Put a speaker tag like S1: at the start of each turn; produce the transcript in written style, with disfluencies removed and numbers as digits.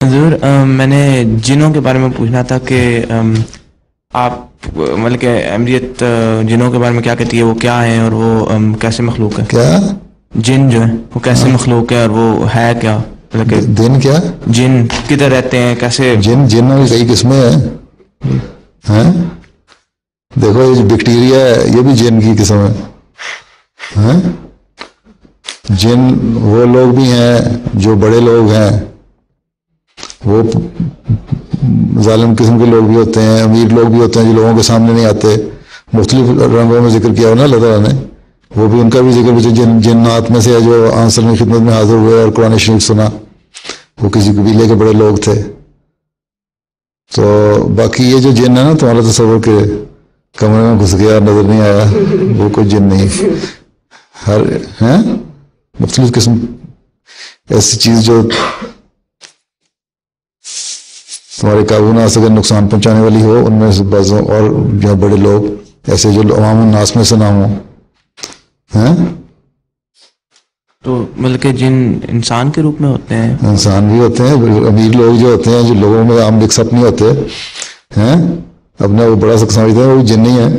S1: حضور میں نے جنوں کے بارے میں پوچھنا تھا کہ آپ مطلب کہ امریت جنوں کے بارے میں کیا کہتی ہے، وہ کیا ہیں اور وہ کیسے مخلوق ہے؟
S2: کیا
S1: جن جو ہے وہ کیسے مخلوق ہے اور وہ ہے کیا؟ مطلب کہ
S2: دن کیا
S1: جن کدھر رہتے ہیں، کیسے؟
S2: جنوں کی کئی قسمیں ہیں. دیکھو یہ بیکٹیریا ہے، یہ بھی جن کی قسم ہے. جن وہ لوگ بھی ہیں جو بڑے لوگ ہیں، وہ ظالم قسم کے لوگ بھی ہوتے ہیں، امیر لوگ بھی ہوتے ہیں جو لوگوں کے سامنے نہیں آتے. مختلف رنگوں میں ذکر کیا ہو نا اللہ تعالیٰ نے، وہ بھی ان کا بھی ذکر بھی جنات میں سے ہے جو آنسر میں خدمت میں حاضر ہوئے اور قرآن شریف سنا. وہ کسی قبیلے کے بڑے لوگ تھے. تو باقی یہ جو جن ہے نا، تمہارا تصور کہ کمرے میں گھس گیا نظر نہیں آیا، وہ کوئی جن نہیں. ہر ہیں مختلف قسم ایسی چیز جو تمہارے قابو نہ آ سکے، نقصان پہنچانے والی ہو، ان میں سے بعضوں اور جو بڑے لوگ ایسے جو عوام الناس میں سے نہ ہوں.
S1: تو مطلب کہ جن انسان کے روپ میں ہوتے ہیں؟
S2: انسان بھی ہوتے ہیں. امیر لوگ جو ہوتے ہیں جو لوگوں میں عام مکس اپ نہیں ہوتے ہیں، اپنا وہ بڑا سا سمجھتے ہیں، وہ جن نہیں ہے.